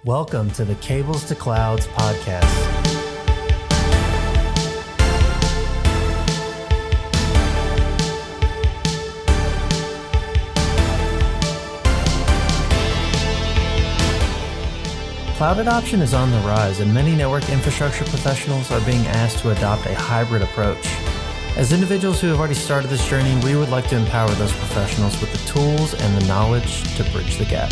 Welcome to the Cables2Clouds podcast. Cloud adoption is on the rise, and many network infrastructure professionals are being asked to adopt a hybrid approach. As individuals who have already started this journey, we would like to empower those professionals with the tools and the knowledge to bridge the gap.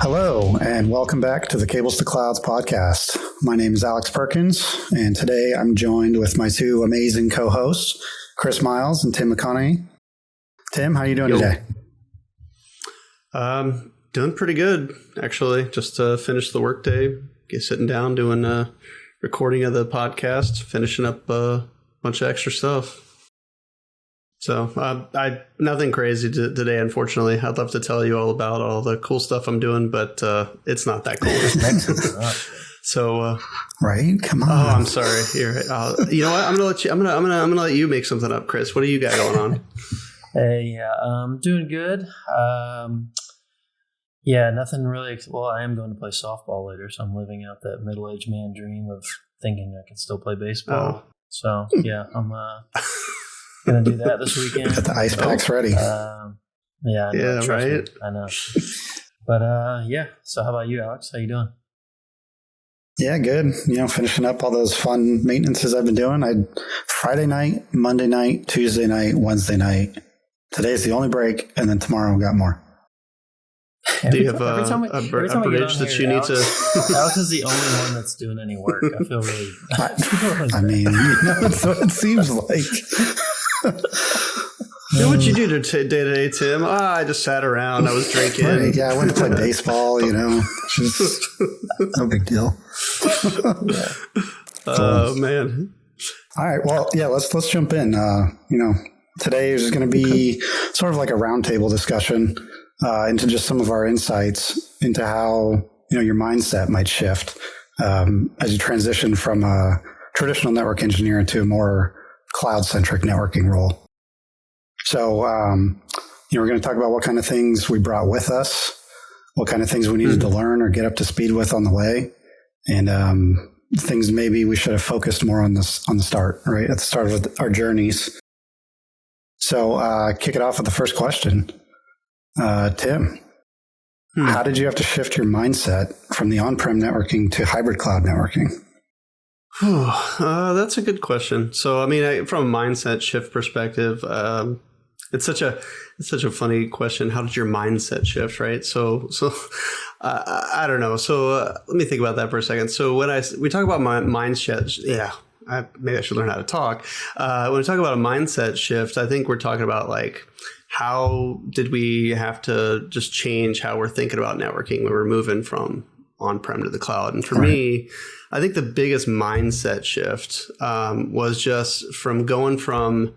Hello, and welcome back to the Cables2Clouds podcast. My name is Alex Perkins, and today I'm joined with my two amazing co-hosts, Chris Miles and Tim McConaughey. Tim, how are you doing today? Doing pretty good, actually. Just finished the workday, sitting down, doing a recording of the podcast, finishing up a bunch of extra stuff. So I nothing crazy today, unfortunately. I'd love to tell you all about all the cool stuff I'm doing, but it's not that cool. So right, come on. Oh, I'm sorry. Here, you know what? I'm gonna let you make something up, Chris. What do you got going on? Hey, doing good. Yeah, nothing really. Well, I am going to play softball later, so I'm living out that middle-aged man dream of thinking I can still play baseball. Oh. So, yeah, I'm going to do that this weekend. Got the ice packs ready. Yeah, I know, yeah, right. I know. But, yeah, so how about you, Alex? How you doing? Yeah, good. Finishing up all those fun maintenances I've been doing. I had Friday night, Monday night, Tuesday night, Wednesday night. Today's the only break, and then tomorrow we got more. Do you have a bridge that you need to? Alex is the only one that's doing any work. I feel really. I mean, that's what it seems like. What'd you do today, Tim? I just sat around. I was drinking. Right, yeah, I went to play baseball. Just no big deal. Yeah. Oh man! All right, well, yeah, let's jump in. Today is going to be sort of like a roundtable discussion. Into just some of our insights into how your mindset might shift as you transition from a traditional network engineer into a more cloud-centric networking role. So, we're going to talk about what kind of things we brought with us, what kind of things we needed to learn or get up to speed with on the way, and things maybe we should have focused more on the start, right at the start of our journeys. So, kick it off with the first question. Tim, how did you have to shift your mindset from the on-prem networking to hybrid cloud networking? That's a good question. So, I mean, from a mindset shift perspective, it's such a funny question. How did your mindset shift, right? So I don't know. So let me think about that for a second. So when we talk about my mindset, maybe I should learn how to talk. When we talk about a mindset shift, I think we're talking about like, how did we have to just change how we're thinking about networking when we're moving from on-prem to the cloud? And for me, I think the biggest mindset shift was just from going from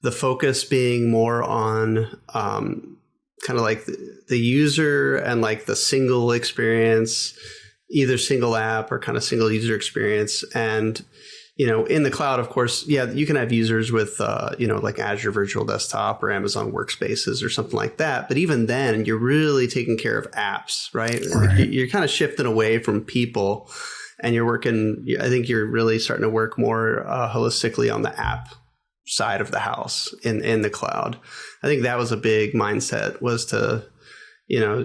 the focus being more on kind of like the user and like the single experience, either single app or kind of single user experience. And in the cloud, of course, you can have users with, like Azure Virtual Desktop or Amazon Workspaces or something like that. But even then, you're really taking care of apps, right? You're kind of shifting away from people and you're working. I think you're really starting to work more holistically on the app side of the house in the cloud. I think that was a big mindset, was to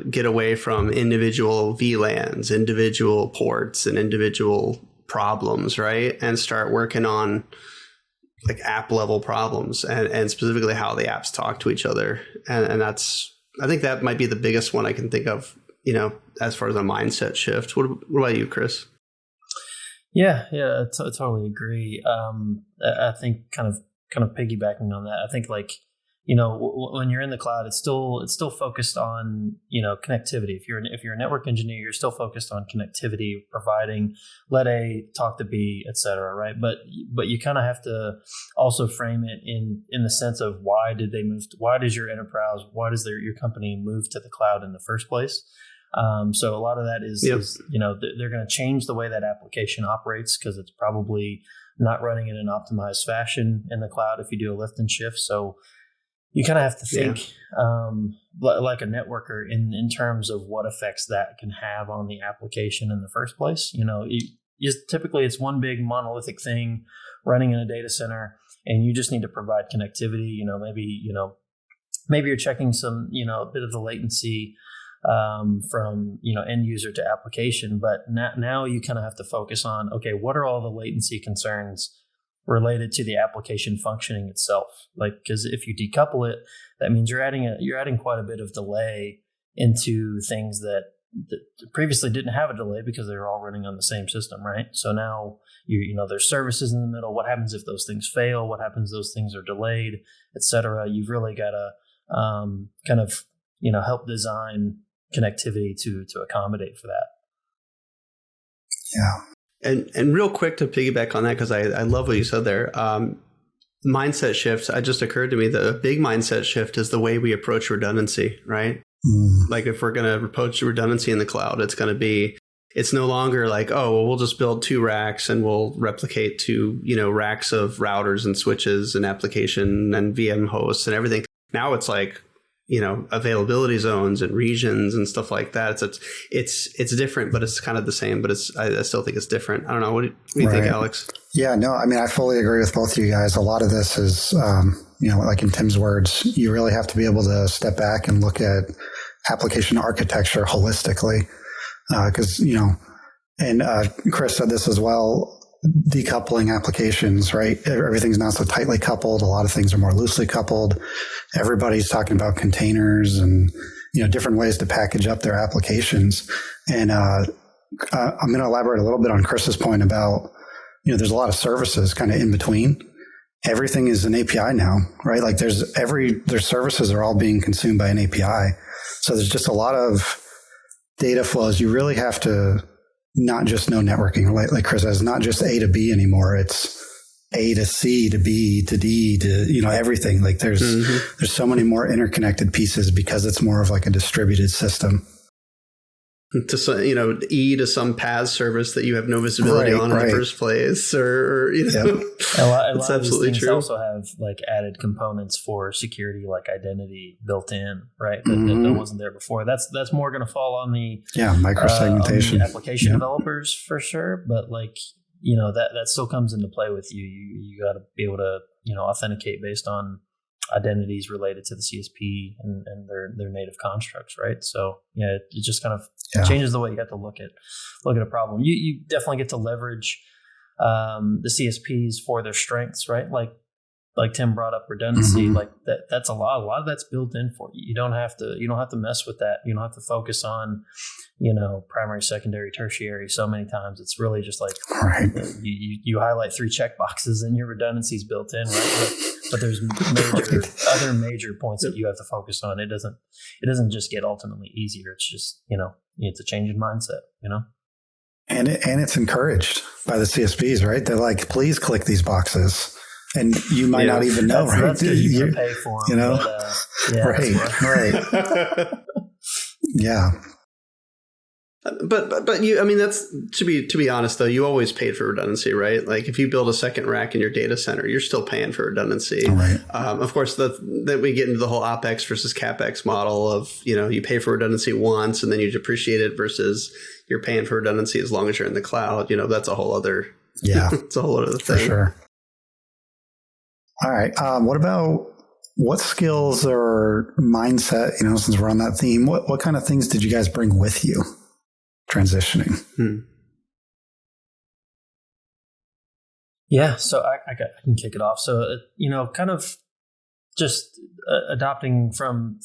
get away from individual VLANs, individual ports, and individual problems, right? And start working on like app level problems and specifically how the apps talk to each other. And I think that might be the biggest one I can think of, as far as a mindset shift. What about you, Chris? Yeah, I totally agree. I think kind of piggybacking on that, I think like, when you're in the cloud, it's still focused on, connectivity. If you're a network engineer, you're still focused on connectivity, providing let A talk to B, et cetera, right? But you kind of have to also frame it in the sense of why does your enterprise, why does your company move to the cloud in the first place? So a lot of that is they're going to change the way that application operates because it's probably not running in an optimized fashion in the cloud if you do a lift and shift. So you kind of have to think like a networker in terms of what effects that can have on the application in the first place. Typically it's one big monolithic thing running in a data center, and you just need to provide connectivity. Maybe you're checking some, a bit of the latency from end user to application, but now you kind of have to focus on, okay, what are all the latency concerns related to the application functioning itself? Like, because if you decouple it, that means you're adding quite a bit of delay into things that previously didn't have a delay because they were all running on the same system, right? So now there's services in the middle. What happens if those things fail? What happens if those things are delayed, et cetera? You've really got to kind of help design connectivity to accommodate for that. Yeah. And real quick to piggyback on that, because I love what you said there. Mindset shifts. It just occurred to me that a big mindset shift is the way we approach redundancy, right? Like if we're going to approach redundancy in the cloud, it's no longer like, oh, well, we'll just build 2 racks and we'll replicate 2, racks of routers and switches and application and VM hosts and everything. Now it's like, availability zones and regions and stuff like that. It's different, but it's kind of the same, but I still think it's different. I don't know. What do you think, Alex? Yeah, no, I mean, I fully agree with both of you guys. A lot of this is, like in Tim's words, you really have to be able to step back and look at application architecture holistically. Because, and Chris said this as well, decoupling applications, right? Everything's not so tightly coupled. A lot of things are more loosely coupled. Everybody's talking about containers and, different ways to package up their applications. And I'm going to elaborate a little bit on Chris's point about, there's a lot of services kind of in between. Everything is an API now, right? Like their services are all being consumed by an API. So there's just a lot of data flows. You really have to not just know networking, like Chris says, not just A to B anymore. It's A to C to B to D to, everything. Like there's so many more interconnected pieces because it's more of like a distributed system. To E to some PaaS service that you have no visibility on in the first place, or a lot of these things true. Also have like added components for security, like identity built in, right? That wasn't there before. That's more going to fall on the microsegmentation on the application developers for sure. But like that still comes into play with you. You got to be able to authenticate based on identities related to the CSP and their native constructs, right? So it just kind of changes the way you have to look at a problem. You definitely get to leverage the CSPs for their strengths, right? Like Tim brought up redundancy, like that's a lot of that's built in for you. You don't have to mess with that. You don't have to focus on primary, secondary, tertiary so many times. It's really just like you highlight 3 checkboxes and your redundancy is built in, right? But there's other major points that you have to focus on. It doesn't just get ultimately easier. It's just, it's a change in mindset, And it's encouraged by the CSPs, right? They're like, please click these boxes. And you might not even know, right? That's you pay for them, right. Yeah. But you, I mean, that's to be honest though, you always paid for redundancy, right? Like if you build a second rack in your data center, you're still paying for redundancy. Right. Of course, then we get into the whole OpEx versus CapEx model of, you pay for redundancy once and then you depreciate it versus you're paying for redundancy as long as you're in the cloud. That's a whole other, it's a whole other thing. For sure. All right. What skills or mindset, since we're on that theme, what kind of things did you guys bring with you transitioning? Yeah, so I can kick it off. So, kind of just adopting from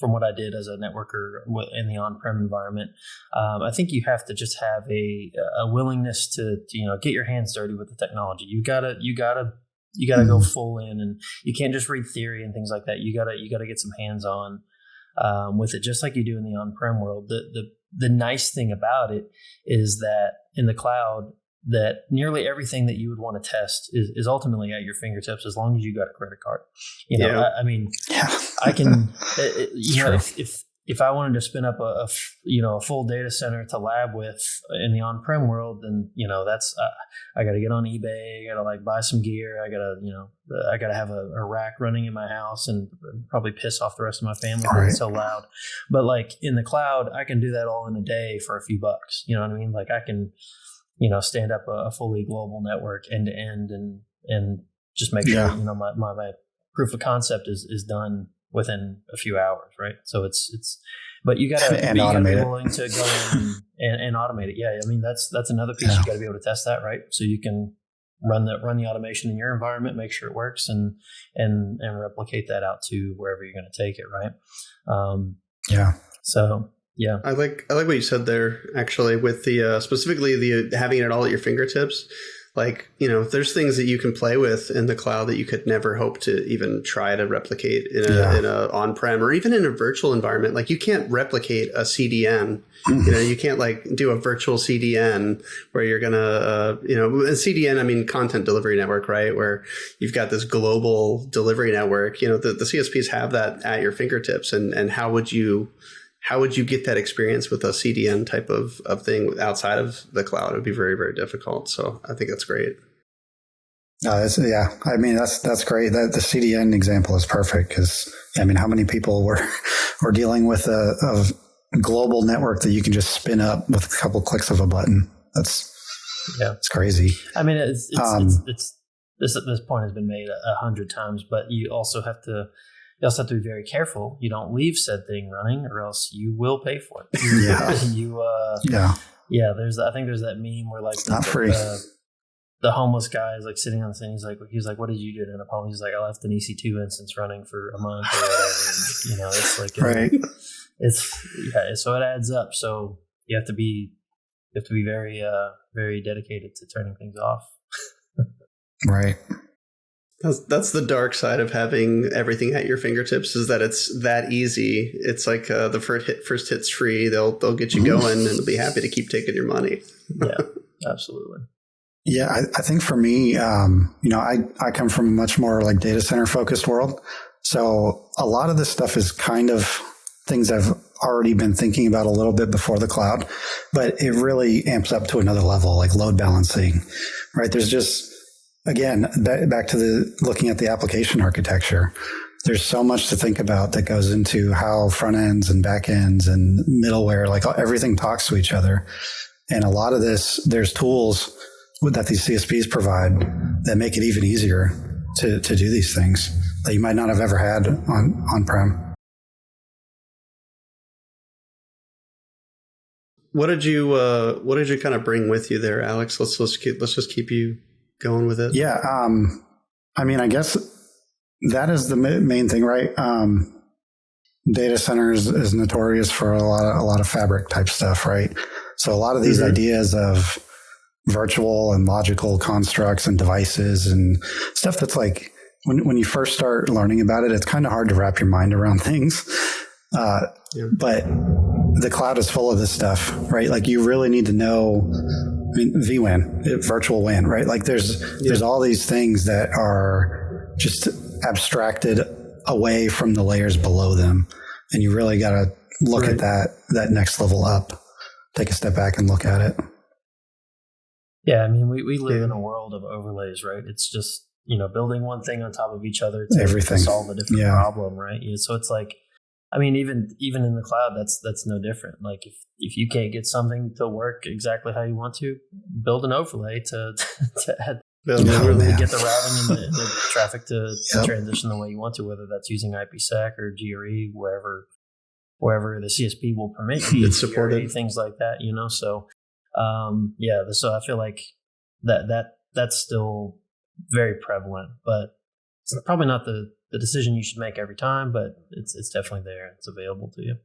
what I did as a networker in the on-prem environment. I think you have to just have a willingness to get your hands dirty with the technology. You gotta go full in, and you can't just read theory and things like that. You gotta get some hands on with it, just like you do in the on-prem world. The nice thing about it is that in the cloud, that nearly everything that you would want to test is ultimately at your fingertips as long as you got a credit card. I mean, I can, if if I wanted to spin up a full data center to lab with in the on-prem world, then that's I got to get on eBay. I got to like buy some gear. I got to have a rack running in my house and probably piss off the rest of my family because it's so loud. But like in the cloud, I can do that all in a day for a few bucks. You know what I mean? Like I can stand up a fully global network end to end and just make sure my proof of concept is done within a few hours, right? So but you got to be willing to go in and automate it. Yeah, I mean that's another piece. You got to be able to test that, right? So you can run the automation in your environment, make sure it works, and replicate that out to wherever you're going to take it, right? So yeah, I like what you said there. Actually, with the specifically the having it all at your fingertips. Like, there's things that you can play with in the cloud that you could never hope to even try to replicate in a on-prem or even in a virtual environment. Like you can't replicate a CDN. You can't like do a virtual CDN where you're going to, a CDN, I mean, content delivery network, right? Where you've got this global delivery network, the CSPs have that at your fingertips. And how would you get that experience with a CDN type of thing outside of the cloud? It would be very, very difficult. So I think that's great. I mean, that's great. The CDN example is perfect because, I mean, how many people were dealing with a global network that you can just spin up with a couple clicks of a button? It's crazy. I mean, it's this point has been made 100 times, but you also have to be very careful. You don't leave said thing running, or else you will pay for it. I think there's that meme where like not free. The homeless guy is like sitting on the thing. He's like, "What did you do to end up homeless?" He's like, "I left an EC2 instance running for a month or whatever." And, it's like right. So it adds up. So you have to be very very dedicated to turning things off. Right. That's the dark side of having everything at your fingertips, is that it's that easy. It's like the first hit's free. They'll get you going and they'll be happy to keep taking your money. Yeah, absolutely. Yeah, I think for me, I come from a much more like data center focused world. So a lot of this stuff is kind of things I've already been thinking about a little bit before the cloud, but it really amps up to another level, like load balancing, right? There's just, again, back to looking at the application architecture, there's so much to think about that goes into how front ends and back ends and middleware, like everything talks to each other. And a lot of this, there's tools that these CSPs provide that make it even easier to do these things that you might not have ever had on-prem. What did you kind of bring with you there, Alex? Let's just keep you going with it. Yeah. I mean, I guess that is the main thing, right? Data centers is notorious for a lot of fabric type stuff, right? So a lot of these ideas of virtual and logical constructs and devices and stuff that's like, when you first start learning about it, it's kind of hard to wrap your mind around things. But the cloud is full of this stuff, right? Like you really need to know, I mean, vWAN, virtual WAN, right? Like there's all these things that are just abstracted away from the layers below them. And you really got to look at that next level up, take a step back and look at it. Yeah. I mean, we live in a world of overlays, right? It's just, building one thing on top of each other to solve a different problem, right? So it's like, I mean, even in the cloud, that's no different. Like if you can't get something to work exactly how you want to, build an overlay to add, get the routing and the traffic to transition the way you want to, whether that's using IPsec or GRE, wherever the CSP will permit you, it's supported, things like that. So so I feel like that's still very prevalent, but it's probably not the decision you should make every time, but it's definitely there. It's available to you.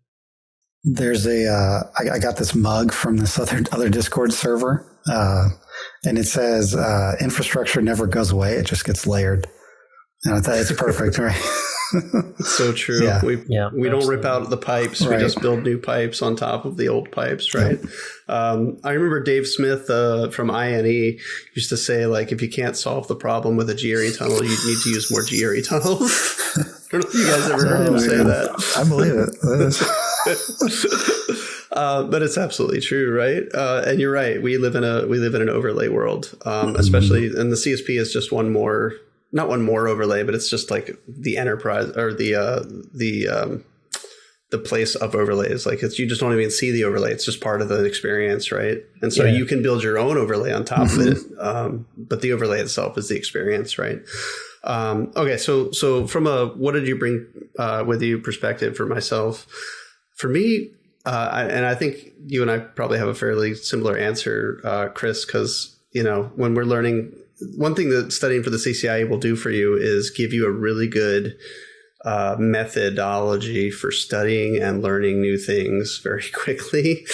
There's I got this mug from this other Discord server, and it says, infrastructure never goes away. It just gets layered. And I thought it's perfect, right? It's so true. Yeah. We don't rip out the pipes. Right. We just build new pipes on top of the old pipes, right? Yep. I remember Dave Smith from INE used to say, like, if you can't solve the problem with a GRE tunnel, you need to use more GRE tunnels. I don't know if you guys ever heard him say that. I believe it. But it's absolutely true, right? And you're right. We live in an overlay world, especially, and the CSP is just not one more overlay, but it's just like the enterprise or the place of overlays. Like you just don't even see the overlay. It's just part of the experience, right? And so you can build your own overlay on top of it, but the overlay itself is the experience, right? Okay, so from a what did you bring with you perspective for myself, for me, and I think you and I probably have a fairly similar answer, Chris, because when we're learning, one thing that studying for the CCIE will do for you is give you a really good methodology for studying and learning new things very quickly.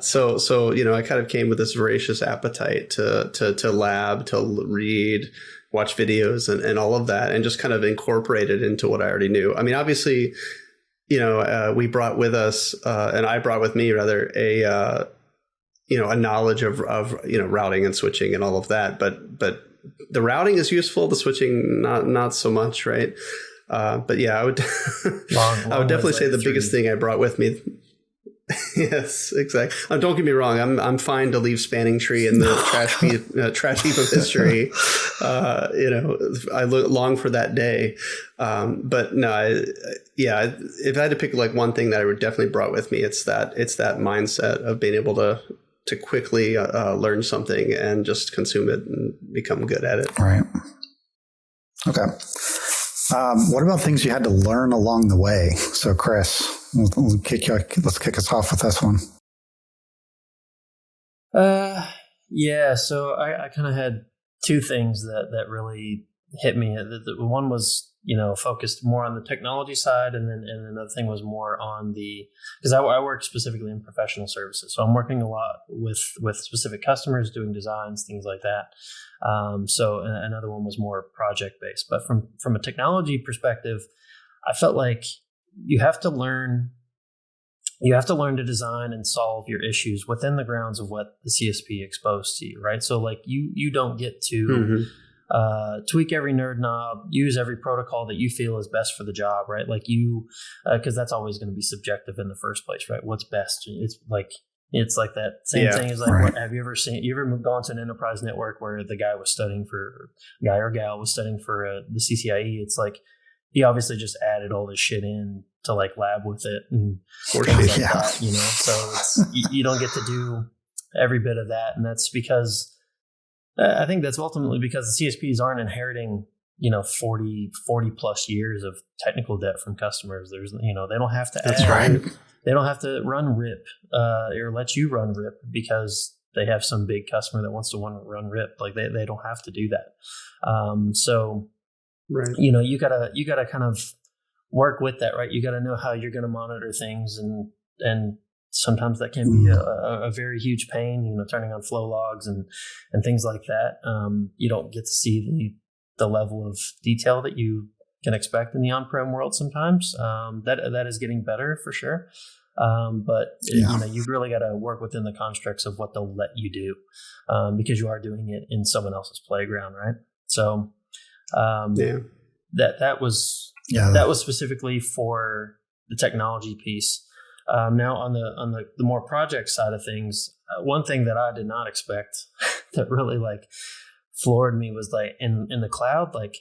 So I kind of came with this voracious appetite to lab, to read, watch videos, and all of that, and just kind of incorporate it into what I already knew. I mean, obviously, we brought with us, and I brought with me rather a knowledge of routing and switching and all of that, but the routing is useful, the switching not so much, right? But yeah, I would I would definitely say the biggest thing I brought with me. Yes, exactly. Don't get me wrong. I'm fine to leave Spanning Tree in the trash heap of history. I long for that day. But no, if I had to pick like one thing that I would definitely brought with me, it's that mindset of being able to quickly learn something and just consume it and become good at it. Right. Okay. What about things you had to learn along the way? So, Chris, let's kick us off with this one. So I kind of had two things that really hit me. The one was, focused more on the technology side, and then another thing was more on because I work specifically in professional services, so I'm working a lot with specific customers, doing designs, things like that. So another one was more project based, but from a technology perspective, I felt like you have to learn to design and solve your issues within the grounds of what the CSP exposed to you, right? So like you don't get to tweak every nerd knob, use every protocol that you feel is best for the job, right? Like because that's always going to be subjective in the first place, right? What's best? It's like that same thing as like, right. Have you ever gone to an enterprise network where the guy or gal was studying for the CCIE? It's like, he obviously just added all this shit in to like lab with it and things like that, so you don't get to do every bit of that. And that's because I think that's ultimately because the CSPs aren't inheriting, 40 plus years of technical debt from customers. There's, they don't have to That's right. They don't have to run RIP or let you run RIP because they have some big customer that wants to run RIP. Like they don't have to do that. So, right. You gotta kind of work with that, right? You got to know how you're going to monitor things, and sometimes that can be a very huge pain, turning on flow logs and things like that. You don't get to see the level of detail that you can expect in the on-prem world sometimes. That is getting better for sure. But you've really got to work within the constructs of what they'll let you do, because you are doing it in someone else's playground, right? So, that was specifically for the technology piece. Now on the more project side of things, one thing that I did not expect that really like floored me was like in the cloud, like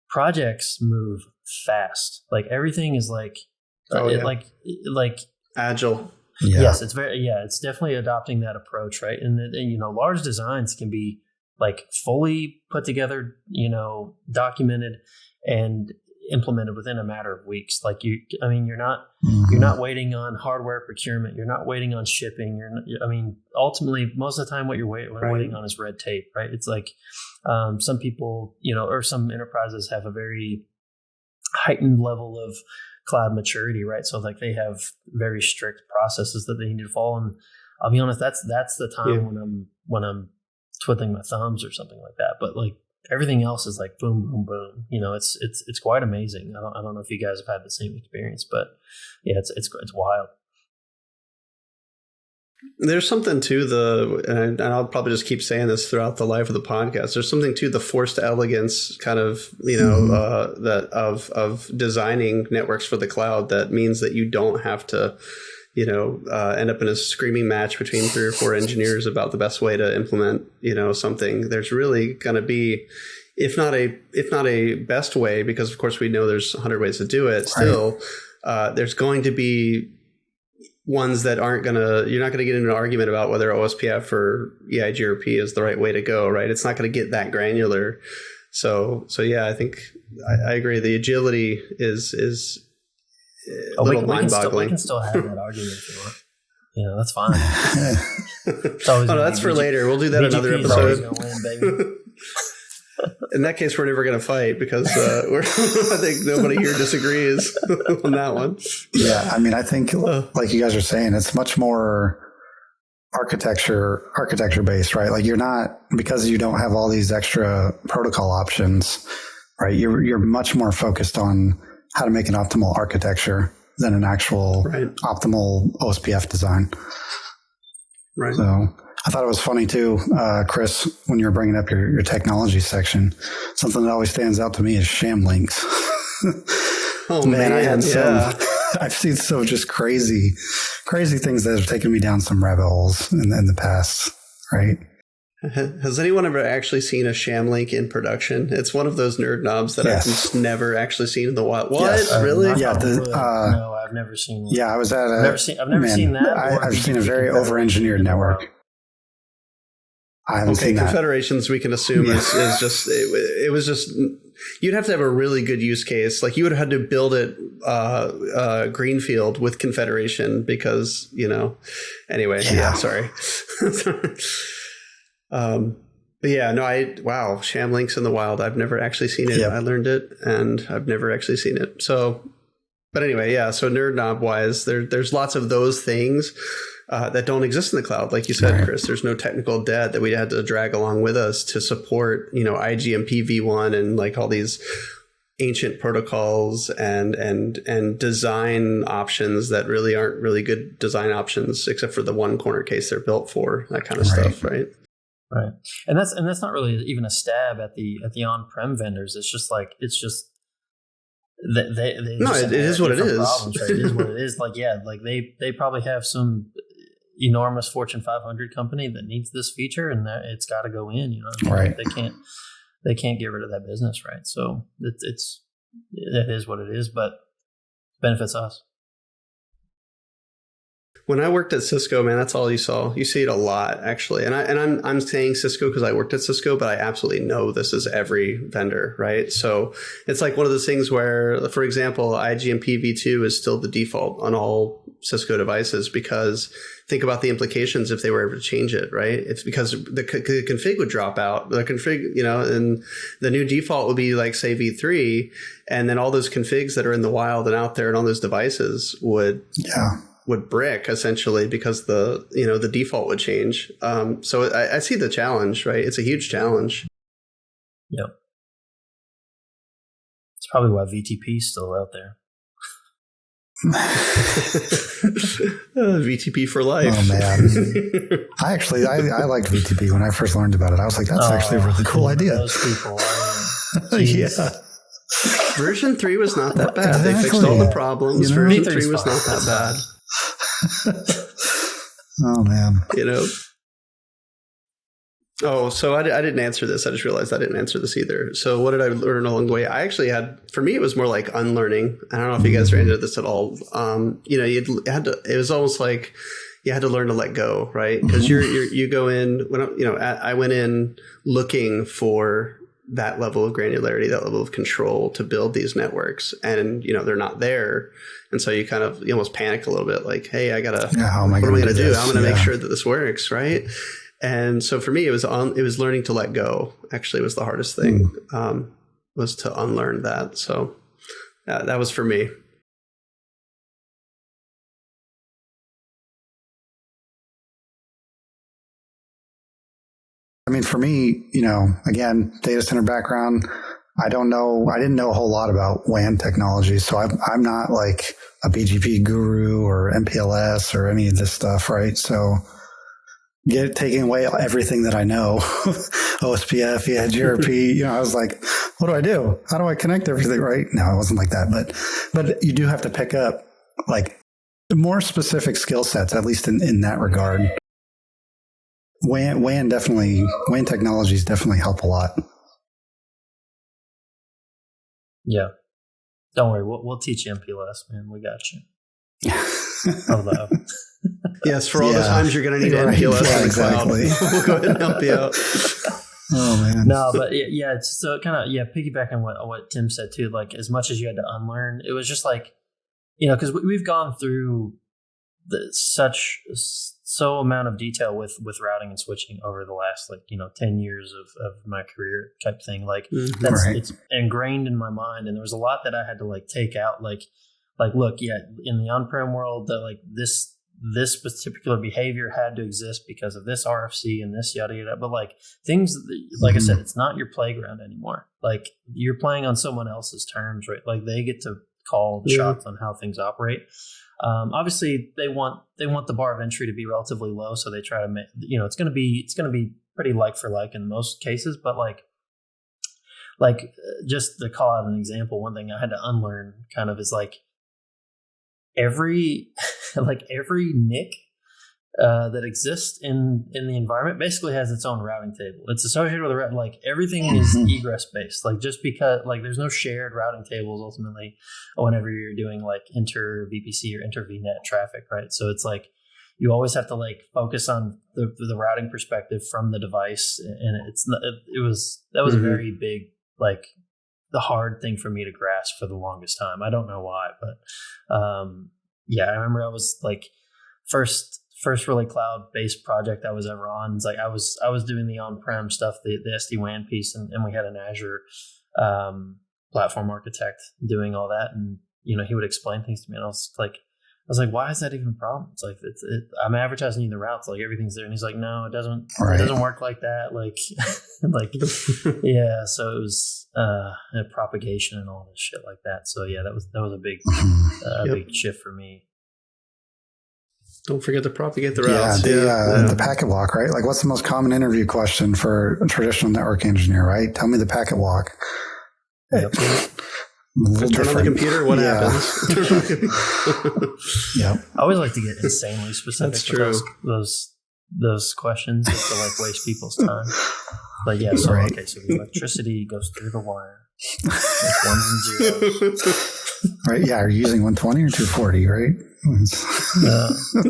projects move fast. Like everything is like, like agile. Yeah. Yes, it's definitely adopting that approach, right? And large designs can be like fully put together, documented and implemented within a matter of weeks. Like you're not waiting on hardware procurement. You're not waiting on shipping. Ultimately, most of the time what you're waiting on is red tape, right? It's like, some people, or some enterprises have a very heightened level of cloud maturity, right? So like they have very strict processes that they need to follow. And I'll be honest, that's the time when I'm twiddling my thumbs or something like that. But like everything else is like boom, boom, boom. It's quite amazing. I don't know if you guys have had the same experience, but yeah, it's wild. There's something to and I'll probably just keep saying this throughout the life of the podcast. There's something to the forced elegance kind of, that of designing networks for the cloud that means that you don't have to, end up in a screaming match between 3 or 4 engineers about the best way to implement, something. There's really going to be, if not a best way, because of course we know there's 100 ways to do it. Still, there's going to be ones that you're not going to get into an argument about whether OSPF or EIGRP is the right way to go, right? It's not going to get that granular. So yeah, I think I agree. The agility is a little mind-boggling. We can still have that argument if you want. That's fine. That's for later. We'll do that another episode. Win, in that case, we're never going to fight because I think nobody here disagrees on that one. Yeah, I mean, I think like you guys are saying, it's much more architecture based, right? Like you're not, because you don't have all these extra protocol options, right? You're much more focused on how to make an optimal architecture than an actual optimal OSPF design. Right. So I thought it was funny too, Chris, when you were bringing up your technology section, something that always stands out to me is sham links. Oh man, I've seen some just crazy things that have taken me down some rabbit holes in the past, right? Has anyone ever actually seen a sham link in production? It's one of those nerd knobs that I've just never actually seen in the wild. What? Yes. Really? No, I've never seen one. Yeah, I was at I've never seen that. I've seen a very over-engineered network. I haven't seen that. Confederations, we can assume is just it was just, you'd have to have a really good use case. Like you would have had to build it greenfield with Confederation because anyway. Yeah, sorry. But yeah, no, sham links in the wild. I've never actually seen it. Yep. I learned it and I've never actually seen it. So, but anyway, yeah. So nerd knob wise, there's lots of those things that don't exist in the cloud. Like you said, Chris, there's no technical debt that we had to drag along with us to support, IGMP v1 and like all these ancient protocols and design options that really aren't really good design options, except for the one corner case they're built for, that kind of stuff. Right. Right. And that's not really even a stab at the on-prem vendors. It's just they no, it is what it is. Problems, right? It is what it is. They probably have some enormous Fortune 500 company that needs this feature and it's got to go in, Right. They can't get rid of that business. Right. So it is what it is, but it benefits us. When I worked at Cisco, man, that's all you saw. You see it a lot, actually. And I'm saying Cisco because I worked at Cisco, but I absolutely know this is every vendor, right? So it's like one of those things where, for example, IGMP v2 is still the default on all Cisco devices because think about the implications if they were ever to change it, right? It's because the config would drop out. The config, and the new default would be like, say, v3, and then all those configs that are in the wild and out there and on those devices would brick essentially because the default would change. So I see the challenge, right? It's a huge challenge. Yep. It's probably why VTP is still out there. VTP for life. Oh man. I liked VTP when I first learned about it. I was like, that's actually a really cool idea. Those people. Yeah. Version 3 was not that bad. They fixed all the problems. Version 3 was not that bad. Oh man. Oh, so I didn't answer this. I just realized I didn't answer this either. So what did I learn along the way? I actually for me, it was more like unlearning. I don't know if you guys ran into this at all. It was almost like you had to learn to let go, right? Because you go in, I went in looking for that level of granularity, that level of control to build these networks. And, they're not there. And so you almost panic a little bit like, hey, what am I going to do? I'm going to make sure that this works. Right. And so for me, it was learning to let go actually was the hardest thing, was to unlearn that. So that was for me. I mean, for me, again, data center background, I don't know. I didn't know a whole lot about WAN technology, so I'm not like a BGP guru or MPLS or any of this stuff, right? So taking away everything that I know, OSPF, GRP, I was like, what do I do? How do I connect everything, right? No, it wasn't like that, but you do have to pick up like more specific skill sets, at least in that regard. WAN technologies definitely help a lot. Yeah. Don't worry. We'll teach you MPLS, man. We got you. Although. Yes, for all the times you're going to need MPLS in the cloud. We'll go ahead and help you out. Oh, man. No, but so kind of, piggyback on what Tim said too, like as much as you had to unlearn, it was just like, because we've gone through so amount of detail with routing and switching over the last 10 years of my career type thing. Like it's ingrained in my mind, and there was a lot that I had to take out. Like look, in the on-prem world, that this particular behavior had to exist because of this RFC and this yada yada. But things, I said, it's not your playground anymore. Like you're playing on someone else's terms, right? Like they get to call the shots on how things operate. Obviously, they want the bar of entry to be relatively low, so they try to make it's going to be pretty like for like in most cases. But just to call out an example, one thing I had to unlearn kind of is every NIC that exists in the environment basically has its own routing table. It's associated with everything is egress based. Just because there's no shared routing tables ultimately whenever you're doing inter VPC or inter VNet traffic, right? So it's you always have to focus on the routing perspective from the device, and that was a very big the hard thing for me to grasp for the longest time. I don't know why, but I remember I was first really cloud-based project I was ever on. It's I was doing the on-prem stuff, the SD-WAN piece, and we had an Azure platform architect doing all that, and he would explain things to me, and I was like, why is that even a problem? It's I'm advertising you the routes, everything's there, and he's like, no, it doesn't. Right. It doesn't work like that. Yeah. So it was propagation and all this shit like that. So yeah, that was a big big shift for me. Don't forget to propagate the routes. The packet walk, right? What's the most common interview question for a traditional network engineer, right? Tell me the packet walk. Yep. Turn on the computer. What happens? Yeah. I always like to get insanely specific. That's true. With those questions just to waste people's time. So the electricity goes through the wire. Ones and zeros. Right. Yeah. Are you using 120 or 240? Right. I don't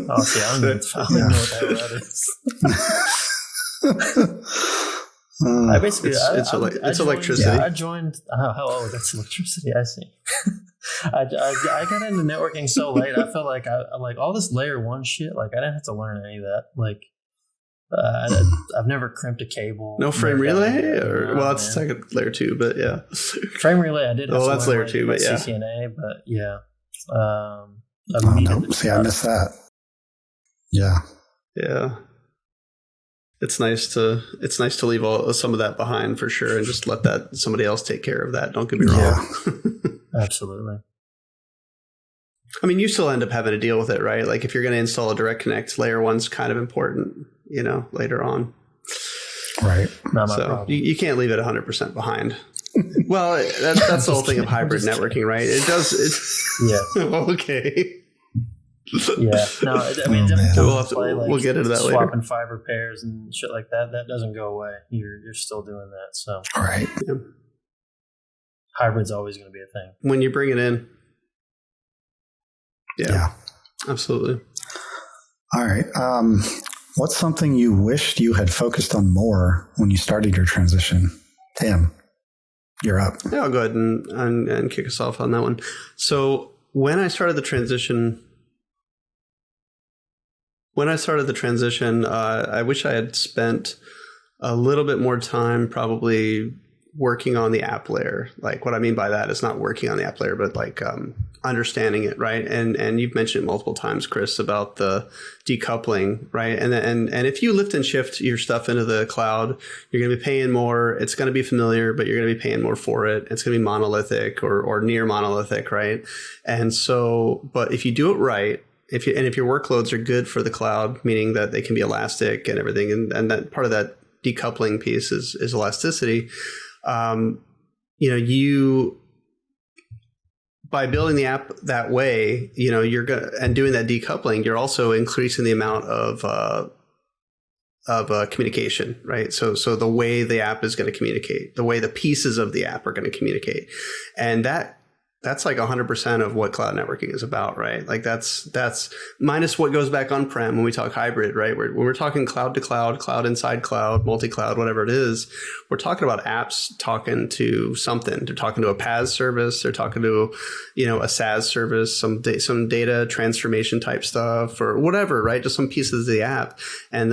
know what that is. I basically it's electricity. I joined. Oh, that's electricity. I see. I got into networking so late. I felt like I all this layer one shit. I didn't have to learn any of that. I've never crimped a cable. No frame relay, it's second layer 2, but yeah. Frame relay. I did. Oh, that's layer 2, but yeah. CCNA, but yeah. No. See, I missed that. Yeah. Yeah. It's nice to leave some of that behind for sure, and just let somebody else take care of that. Don't get me wrong. Yeah. Absolutely. I mean, you still end up having to deal with it, right? If you're going to install a direct connect, layer 1's kind of important, later on. Right. Not my problem. You can't leave it 100% behind. Well, that's the whole thing of hybrid networking, right? It does. Yeah. Okay. Yeah. No, I mean, we'll get into that later. Swapping fiber pairs and shit like that. That doesn't go away. You're still doing that. So. Right. Yeah. Hybrid's always going to be a thing when you bring it in. Yeah. Absolutely. All right. What's something you wished you had focused on more when you started your transition? Tim, you're up. Yeah, I'll go ahead and kick us off on that one. So when I started the transition, I wish I had spent a little bit more time probably working on the app layer. Like what I mean by that is not working on the app layer, but like understanding it, right? And you've mentioned it multiple times, Chris, about the decoupling, right? And if you lift and shift your stuff into the cloud, you're going to be paying more. It's going to be familiar, but you're going to be paying more for it. It's going to be monolithic or near monolithic, right? And so, but if you do it right, if your workloads are good for the cloud, meaning that they can be elastic and everything, and that part of that decoupling piece is elasticity. You by building the app that way, you're gonna and doing that decoupling, you're also increasing the amount of communication, right? So the way the app is going to communicate, the way the pieces of the app are going to communicate, and that's like 100% of what cloud networking is about, right? Like that's minus what goes back on-prem when we talk hybrid, right? When we're talking cloud to cloud, cloud inside cloud, multi-cloud, whatever it is, we're talking about apps talking to something. They're talking to a PaaS service. They're talking to, a SaaS service, some data transformation type stuff or whatever, right? Just some pieces of the app. And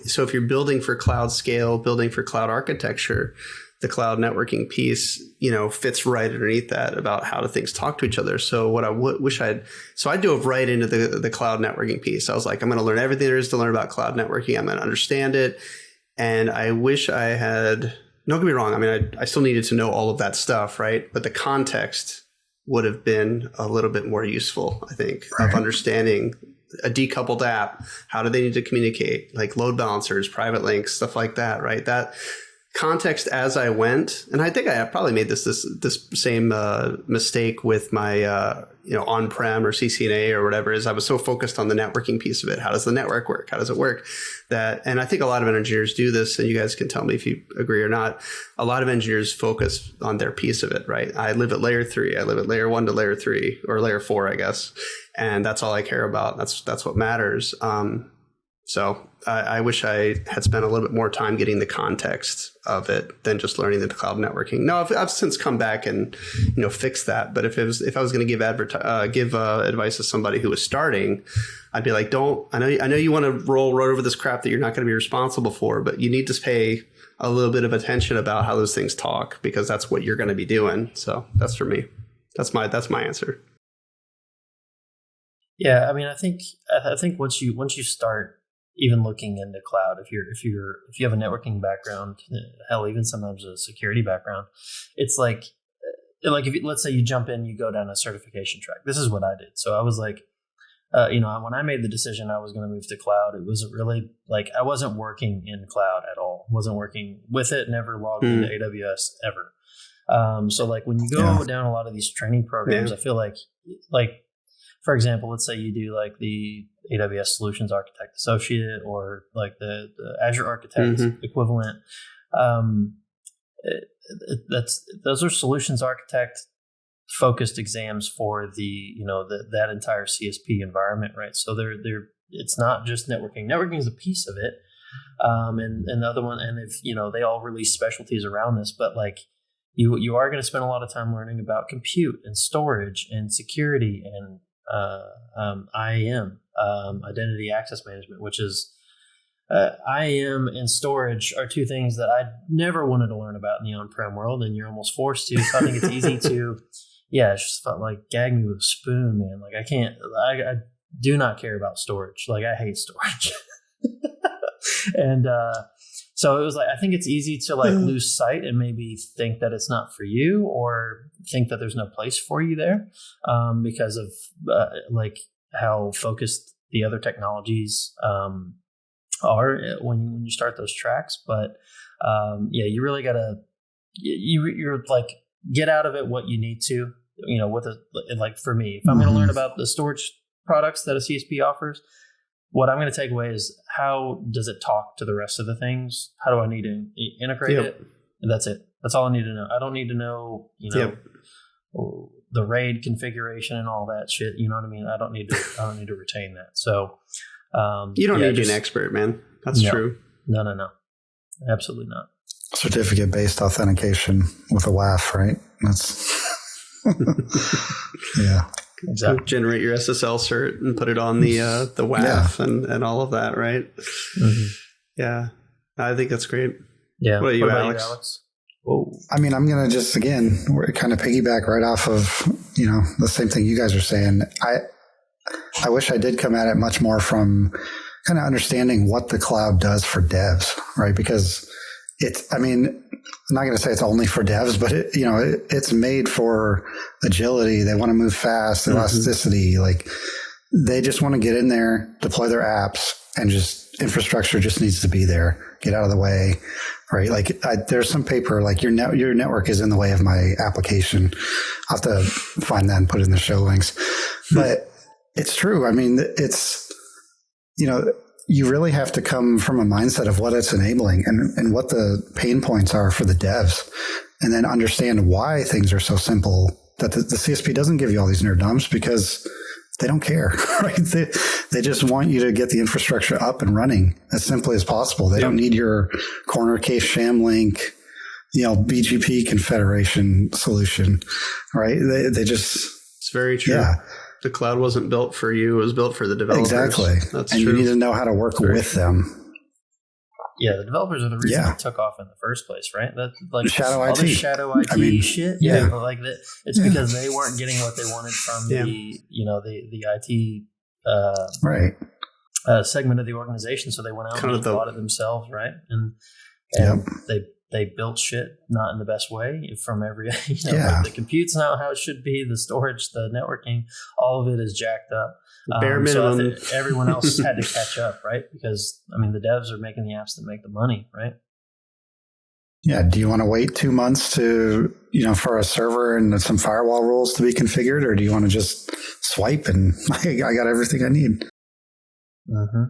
so if you're building for cloud scale, building for cloud architecture, the cloud networking piece, fits right underneath that about how do things talk to each other. So what I I dove right into the cloud networking piece. I was like, I'm going to learn everything there is to learn about cloud networking. I'm going to understand it. And I wish I had, don't get me wrong. I mean, I still needed to know all of that stuff, right? But the context would have been a little bit more useful, I think, of understanding a decoupled app. How do they need to communicate? Like load balancers, private links, stuff like that, right? That context as I went, and I think I probably made this same mistake with my on-prem or CCNA or whatever, is I was so focused on the networking piece of it. How does the network work? How does it work? And I think a lot of engineers do this, and you guys can tell me if you agree or not. A lot of engineers focus on their piece of it, right? I live at layer 3. I live at layer 1 to layer 3 or layer 4, I guess, and that's all I care about. That's what matters. So I wish I had spent a little bit more time getting the context of it than just learning the cloud networking. No, I've since come back and fixed that. But if I was going to give advice to somebody who was starting, I'd be like, I know you want to roll right over this crap that you're not going to be responsible for, but you need to pay a little bit of attention about how those things talk, because that's what you're going to be doing. So that's for me. That's my answer. Yeah, I mean, I think once you start even looking into cloud, if you have a networking background, hell, even sometimes a security background, it's like if let's say you jump in, you go down a certification track. This is what I did. So I was like, when I made the decision I was going to move to cloud, it wasn't really like I wasn't working in cloud at all. Wasn't working with it. Never logged into AWS ever. So like when you go down a lot of these training programs, I feel like for example, let's say you do like the AWS Solutions Architect Associate or like the Azure Architect equivalent. Those are Solutions Architect focused exams for that entire CSP environment, right? So it's not just networking. Networking is a piece of it, and the other one, and if they all release specialties around this, but like you are going to spend a lot of time learning about compute and storage and security and IAM, identity access management, which is IAM and storage are two things that I never wanted to learn about in the on-prem world, and you're almost forced to. So I think it's easy to, it's just felt like gag me with a spoon, man. Like I do not care about storage. Like I hate storage. And so it was like, I think it's easy to like lose sight and maybe think that it's not for you, or think that there's no place for you there, because of like how focused the other technologies are when you start those tracks. But you really gotta you're like get out of it what you need to. Like for me, if I'm going to learn about the storage products that a CSP offers, what I'm going to take away is how does it talk to the rest of the things? How do I need to integrate it? And that's it. That's all I need to know. I don't need to know, the RAID configuration and all that shit. You know what I mean? I don't need to retain that. So you don't need to be an expert, man. That's true. No. Absolutely not. Certificate-based authentication with a WAF, right? That's yeah. Exactly. Generate your SSL cert and put it on the WAF and all of that, right? Mm-hmm. Yeah, I think that's great. Yeah. What about you, Alex? Whoa. I mean, I'm going to just, again, kind of piggyback right off of, the same thing you guys are saying. I wish I did come at it much more from kind of understanding what the cloud does for devs, right? Because I'm not going to say it's only for devs, but it's made for agility. They want to move fast, elasticity. Like they just want to get in there, deploy their apps, and just infrastructure just needs to be there. Get out of the way, right? Like there's some paper like your network is in the way of my application. I'll have to find that and put it in the show links. But it's true. I mean, it's, you really have to come from a mindset of what it's enabling and what the pain points are for the devs, and then understand why things are so simple that the CSP doesn't give you all these nerd dumps because they don't care, right? They just want you to get the infrastructure up and running as simply as possible. They don't need your corner case sham link, BGP confederation solution, right? They just... It's very true. Yeah. The cloud wasn't built for you. It was built for the developers. Exactly. That's and true. You need to know how to work with them. Yeah, the developers are the reason it took off in the first place, right? That like shadow all IT. The shadow IT shit. Yeah, like that. It's because they weren't getting what they wanted from the IT right segment of the organization, so they went out and bought it themselves, right? And they built shit not in the best way from every like the compute's not how it should be, the storage, the networking, all of it is jacked up. Bare minimum. So everyone else had to catch up, right? Because the devs are making the apps that make the money, right? Yeah. Do you want to wait 2 months to for a server and some firewall rules to be configured, or do you want to just swipe and I got everything I need? Mm-hmm.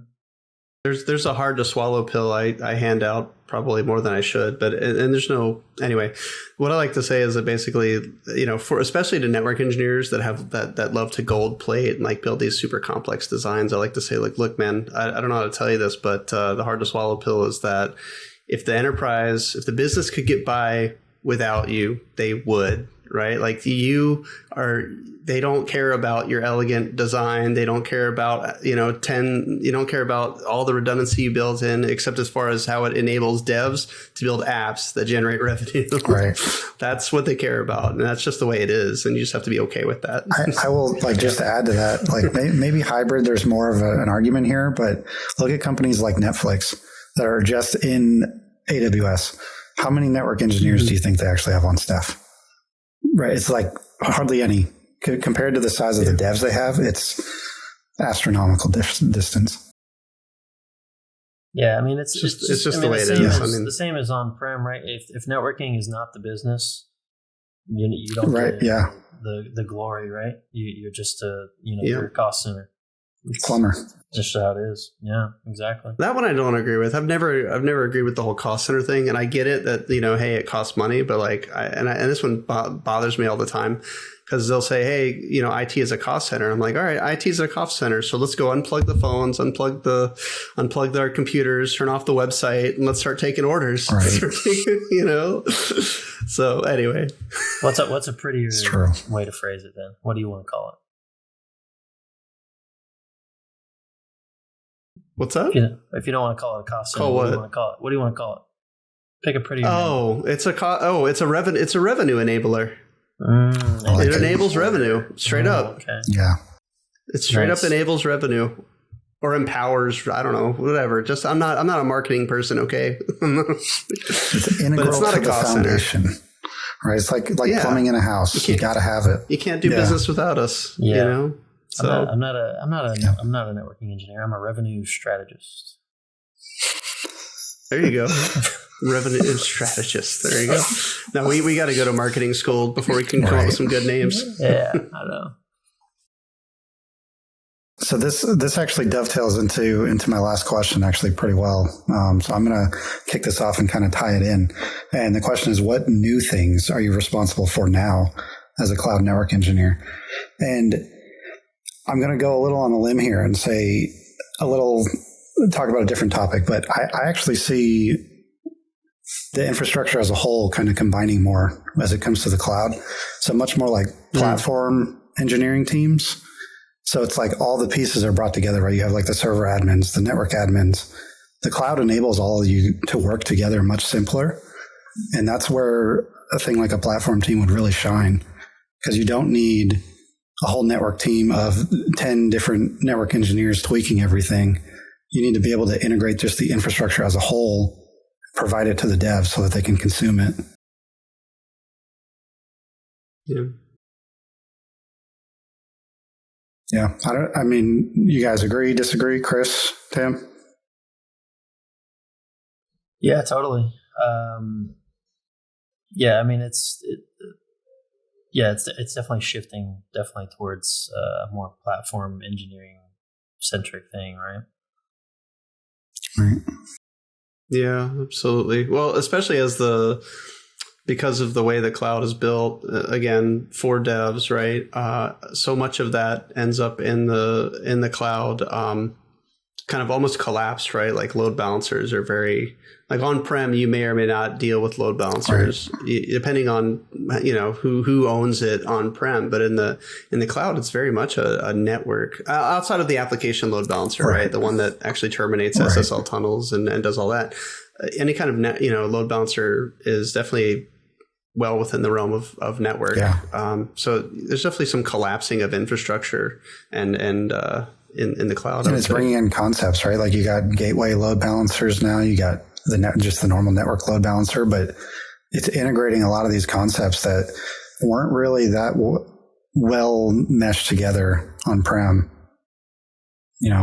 There's a hard to swallow pill I hand out probably more than I should, but there's no, anyway, what I like to say is that basically, for especially to network engineers that have that love to gold plate and like build these super complex designs, I like to say like, look, man, I don't know how to tell you this, but the hard to swallow pill is that if the business could get by without you, they would, right? Like they don't care about your elegant design. They don't care about, you don't care about all the redundancy you built in, except as far as how it enables devs to build apps that generate revenue. Right. That's what they care about. And that's just the way it is. And you just have to be okay with that. I will just add to that, like maybe hybrid, there's more of an argument here, but look at companies like Netflix that are just in AWS. How many network engineers do you think they actually have on staff? Right. It's like hardly any. Compared to the size of the devs they have, it's astronomical distance. Yeah, it's just the way it is. The same as on-prem, right? If networking is not the business, you don't get the glory, right? You're just you're a cost center. It's plumber. Just how it is. Yeah, exactly. That one I don't agree with. I've never agreed with the whole cost center thing, and I get it that hey, it costs money, but and this one bothers me all the time. Because they'll say, hey, IT is a cost center. I'm like, all right, IT is a cost center. So let's go unplug the phones, unplug our computers, turn off the website, and let's start taking orders. Right. So anyway. What's a prettier way to phrase it then? What do you want to call it? What's up? If you don't want to call it a cost center, what do you want to call it? What do you want to call it? Pick a prettier name. It's a revenue enabler. It enables revenue straight up. Okay. Yeah. It straight up enables revenue or empowers. I don't know, whatever. Just I'm not a marketing person. Okay. It's integral but it's not to a the cost foundation, center. Right? It's like plumbing in a house. You got to have it. You can't do business without us. Yeah. So I'm not a networking engineer. I'm a revenue strategist. There you go. Revenue strategist. There you go. Now we got to go to marketing school before we can come up with some good names. Yeah, I know. So this actually dovetails into my last question actually pretty well. So I'm going to kick this off and kind of tie it in. And the question is, what new things are you responsible for now as a cloud network engineer? And I'm going to go a little on a limb here and say talk about a different topic, but I actually see the infrastructure as a whole kind of combining more as it comes to the cloud. So much more like platform engineering teams. So it's like all the pieces are brought together, right? You have like the server admins, the network admins. The cloud enables all of you to work together much simpler. And that's where a thing like a platform team would really shine, because you don't need a whole network team of 10 different network engineers tweaking everything. You need to be able to integrate just the infrastructure as a whole, provide it to the devs so that they can consume it. Yeah. Yeah. I mean, you guys agree, disagree, Chris, Tim? Yeah, totally. Yeah, I mean, it's definitely shifting towards a more platform engineering centric thing, right? Right. Yeah, absolutely. Well, especially because of the way the cloud is built, again, for devs, right? So much of that ends up in the cloud, kind of almost collapsed, right? Like load balancers are very, like on-prem, you may or may not deal with load balancers, right, depending on, who owns it on-prem. But in the cloud, it's very much a network outside of the application load balancer, right? The one that actually terminates SSL tunnels and does all that. Any kind of load balancer is definitely well within the realm of network. Yeah. So there's definitely some collapsing of infrastructure and in the cloud. And it's bringing in concepts, right? Like you got gateway load balancers now, you got just the normal network load balancer, but it's integrating a lot of these concepts that weren't really that well meshed together on-prem,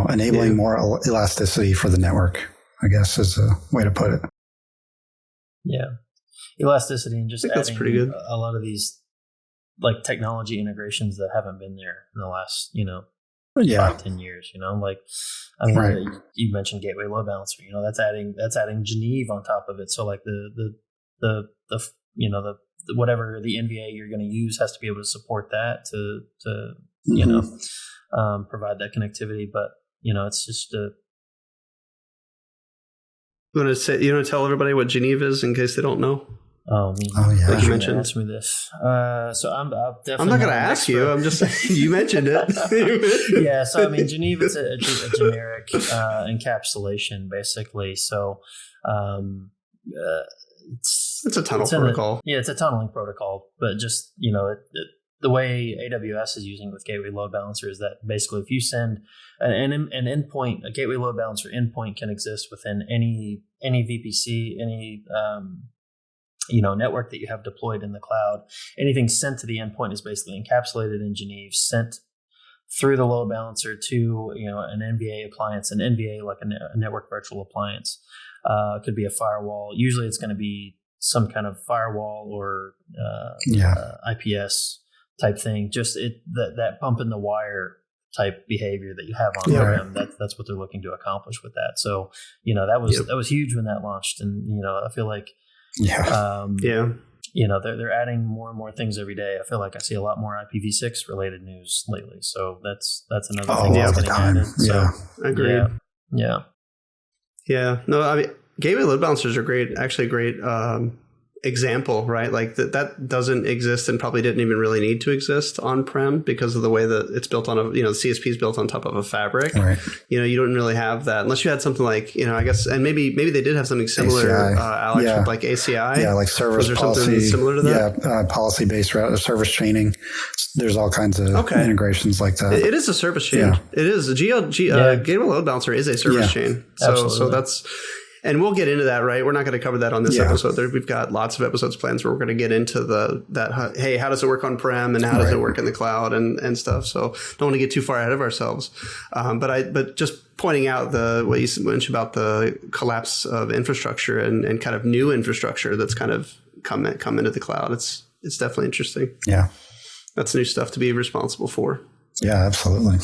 enabling more elasticity for the network, I guess is a way to put it. Yeah. Elasticity and just adding that's pretty good. A lot of these like technology integrations that haven't been there in the last, 5-10 years, like, I mean, you mentioned gateway load balancer, that's adding Geneve on top of it. So like the whatever the NVA you're going to use has to be able to support that to provide that connectivity. But, it's just You want to tell everybody what Geneve is in case they don't know? Oh yeah. Like you mentioned. Ask me this. So I'm definitely. I'm not going to ask you. I'm just saying you mentioned it. Yeah. So I mean, Geneve is a generic encapsulation, basically. So it's a tunnel protocol. It's a tunneling protocol, but just the way AWS is using it with gateway load balancer is that basically if you send an endpoint, a gateway load balancer endpoint can exist within any VPC, any network that you have deployed in the cloud. Anything sent to the endpoint is basically encapsulated in Geneve, sent through the load balancer to an NVA appliance. An NVA, like a network virtual appliance, could be a firewall. Usually, it's going to be some kind of firewall or IPS type thing. Just that bump in the wire type behavior that you have on prem. That's what they're looking to accomplish with that. So that was huge when that launched, and I feel like. They're adding more and more things every day. I feel like I see a lot more IPv6 related news lately. So that's another thing that's getting added. So, agreed. Yeah. No, I mean, gateway load balancers are great. Actually, a great example, right? Like that doesn't exist and probably didn't even really need to exist on-prem because of the way that it's built on the CSP is built on top of a fabric. Right. You don't really have that unless you had something like, I guess, and maybe they did have something similar, Alex, with like ACI. Yeah, like service policy. Something similar to that? Yeah, policy-based service chaining. There's all kinds of integrations like that. It is a service chain. Yeah. It is. A gateway load balancer is a service chain. So that's... And we'll get into that, right? We're not going to cover that on this episode. We've got lots of episodes planned where we're going to get into hey, how does it work on-prem and how does it work in the cloud and stuff. So don't want to get too far ahead of ourselves. But just pointing out what you mentioned about the collapse of infrastructure and kind of new infrastructure that's kind of come into the cloud. It's definitely interesting. Yeah. That's new stuff to be responsible for. Yeah, absolutely.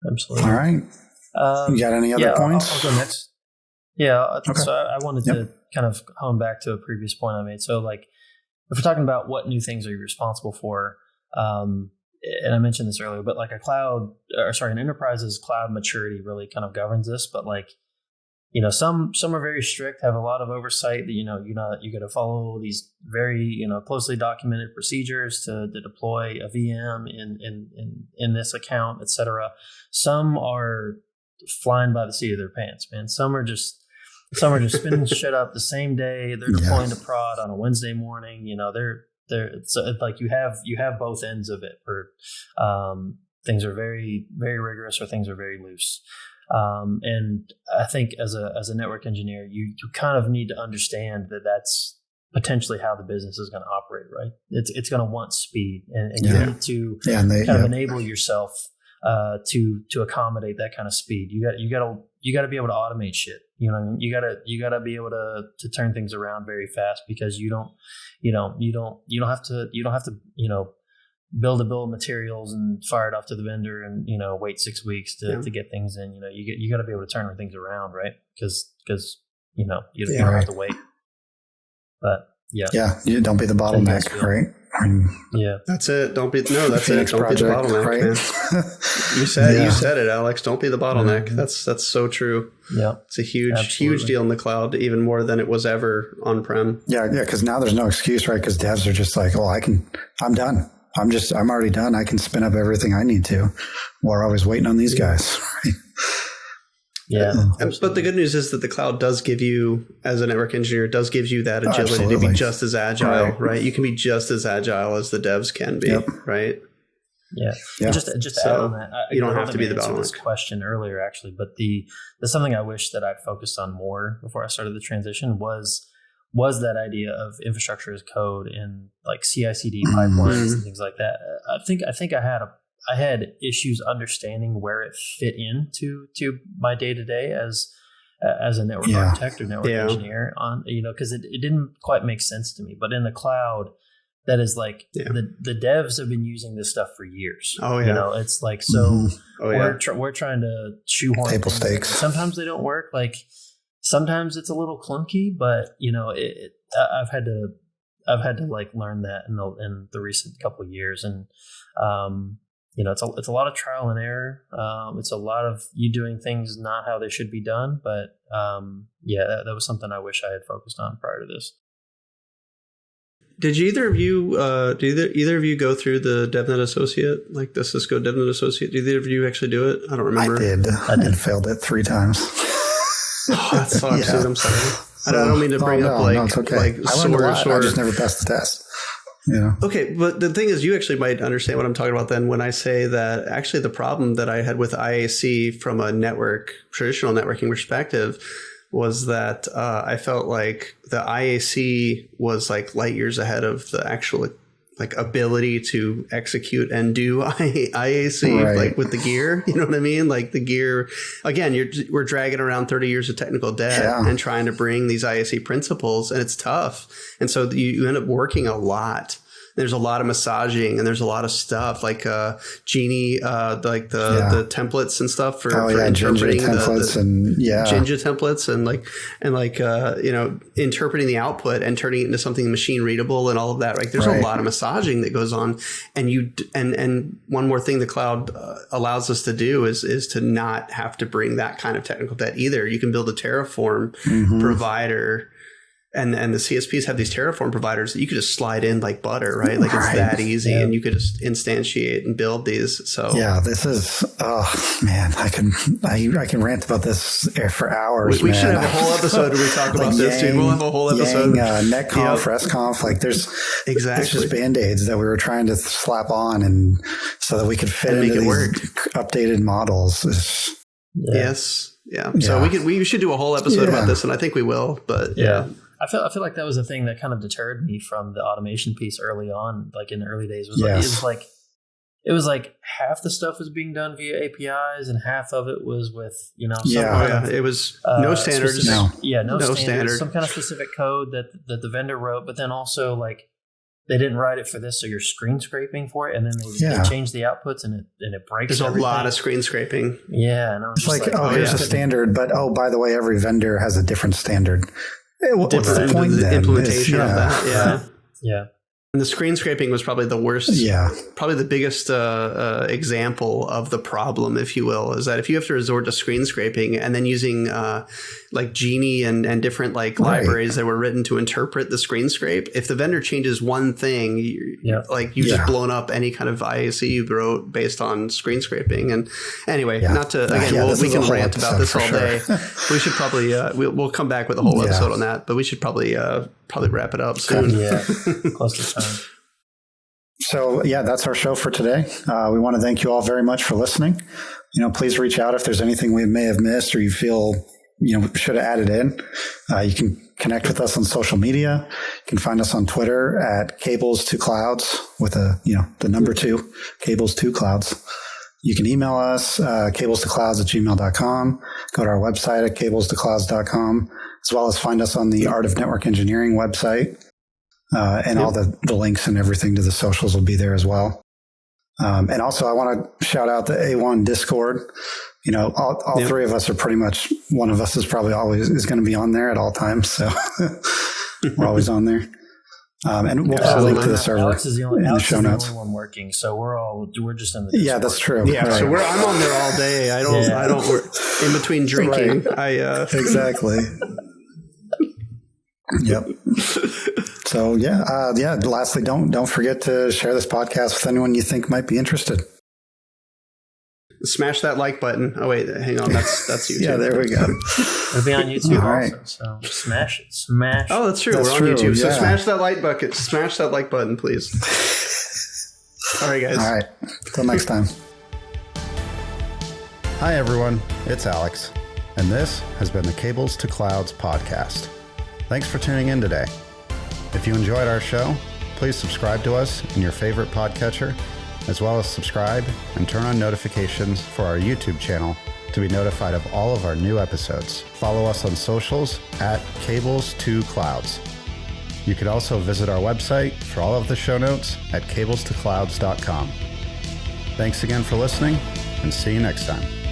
Absolutely. All right. You got any other points? I'll go next. Yeah. Okay. So I wanted to kind of hone back to a previous point I made. So like, if we're talking about what new things are you responsible for, and I mentioned this earlier, but like an enterprise's cloud maturity really kind of governs this. But like, some are very strict, have a lot of oversight that, you got to follow these very, closely documented procedures to deploy a VM in this account, et cetera. Some are flying by the seat of their pants, man. Some are just, Some are just spinning shit up the same day. They're deploying to prod on a Wednesday morning. It's like you have both ends of it. Or things are very, very rigorous, or things are very loose. And I think as a network engineer, you kind of need to understand that that's potentially how the business is going to operate, right? It's going to want speed, and you need to kind of enable yourself to accommodate that kind of speed. You got to be able to automate shit. You know what I mean? You got to be able to turn things around very fast, because you don't have to build a bill of materials and fire it off to the vendor and wait 6 weeks to get things in. You got to be able to turn things around, right? Because you don't have to wait. But you don't be the bottleneck, right? That's it. Don't be the bottleneck, right? Man. You said it, Alex. Don't be the bottleneck. Mm-hmm. That's so true. Yeah, it's a huge deal in the cloud, even more than it was ever on-prem. Yeah, because now there's no excuse, right? Because devs are just like, I'm done. I'm already done. I can spin up everything I need to. We're always waiting on these guys. Right? Yeah. But the good news is that the cloud does give you, as a network engineer, that agility to be just as agile, right? You can be just as agile as the devs can be, right? Yeah. Just to add on that, you don't have to be the bottleneck. This question earlier, actually, but there's something I wish that I'd focused on more before I started the transition was that idea of infrastructure as code and like CI/CD pipelines and things like that. I think I had issues understanding where it fit into my day to day as a network architect or network engineer because it didn't quite make sense to me. But in the cloud, that is like the devs have been using this stuff for years. Oh yeah, it's like we're trying to shoehorn table stakes. Sometimes they don't work. Like sometimes it's a little clunky, but I've had to like learn that in the recent couple of years, and it's a lot of trial and error. It's a lot of you doing things not how they should be done. But that was something I wish I had focused on prior to this. Did either of you go through the DevNet Associate, like the Cisco DevNet Associate? Did either of you actually do it? I don't remember. I did. Failed it 3 times. Oh, that sucks, dude. I'm sorry. I don't mean to bring up it's okay. I learned a lot. I just never passed the test. Okay, but the thing is, you actually might understand what I'm talking about then when I say that actually the problem that I had with IAC from a traditional networking perspective was that I felt like the IAC was like light years ahead of the actual like ability to execute and do IAC like with the gear. You know what I mean? Like the gear, again, we're dragging around 30 years of technical debt and trying to bring these IAC principles, and it's tough. And so you end up working a lot. There's a lot of massaging and there's a lot of stuff like Genie, like the templates and stuff for interpreting templates Jinja templates and interpreting the output and turning it into something machine readable and all of that. Right? There's a lot of massaging that goes on, and one more thing the cloud allows us to do is to not have to bring that kind of technical debt either. You can build a Terraform provider. And the CSPs have these Terraform providers that you could just slide in like butter, right? Like it's that easy, and you could just instantiate and build these. So this is I can rant about this for hours. We should have a whole episode where we talk about this, dude. We'll have a whole episode. NetConf, RESTConf, like there's it's just Band-Aids that we were trying to slap on, and so that we could fit into these updated models. Yes. Yeah. So we should do a whole episode about this, and I think we will. But I feel like that was a thing that kind of deterred me from the automation piece early on, like in the early days. It was like half the stuff was being done via APIs and half of it was with, it was no standards. No standards. Some kind of specific code that the vendor wrote, but then also like they didn't write it for this, so you're screen scraping for it, and then they change the outputs and it breaks. There's a lot of screen scraping. Yeah, and I was just here's the standard, but by the way, every vendor has a different standard. What's the point then? Implementation of that. Yeah. And the screen scraping was probably the worst. Yeah. Probably the biggest example of the problem, if you will, is that if you have to resort to screen scraping and then using like Genie and different like libraries that were written to interpret the screen scrape, if the vendor changes one thing, you've just blown up any kind of IAC you wrote based on screen scraping. And anyway, not to again, we can rant about this all day. We should probably we'll come back with a whole episode on that, but we should probably wrap it up soon. Yeah, close to time. So that's our show for today. We want to thank you all very much for listening. Please reach out if there's anything we may have missed or you feel we should have added in. You can connect with us on social media. You can find us on Twitter at Cables2Clouds with the number 2, Cables2Clouds. You can email us, cables2clouds@gmail.com. Go to our website at cables2clouds.com, as well as find us on the Art of Network Engineering website. And all the links and everything to the socials will be there as well. And also I want to shout out the A1 Discord. All three of us are pretty much, one of us is probably always is going to be on there at all times. So we're always on there. And we'll put a link to the server Alex is the only, in the show notes. The only one working. So we're just in the Discord. Yeah, that's true. Yeah. Right. So I'm on there all day. I don't work in between drinking. Right. Exactly. Yep. So lastly, don't forget to share this podcast with anyone you think might be interested. Smash that like button. Oh wait, hang on. That's YouTube. Yeah, there we go. It'll be on YouTube All also. right. So smash it. Smash. Oh, that's true. That's We're on true, YouTube. So yeah. smash that like bucket. Smash that like button, please. All right, guys. All right. Till next time. Hi, everyone. It's Alex, and this has been the Cables to Clouds podcast. Thanks for tuning in today. If you enjoyed our show, please subscribe to us in your favorite podcatcher, as well as subscribe and turn on notifications for our YouTube channel to be notified of all of our new episodes. Follow us on socials at Cables2Clouds. You can also visit our website for all of the show notes at cables2clouds.com. Thanks again for listening, and see you next time.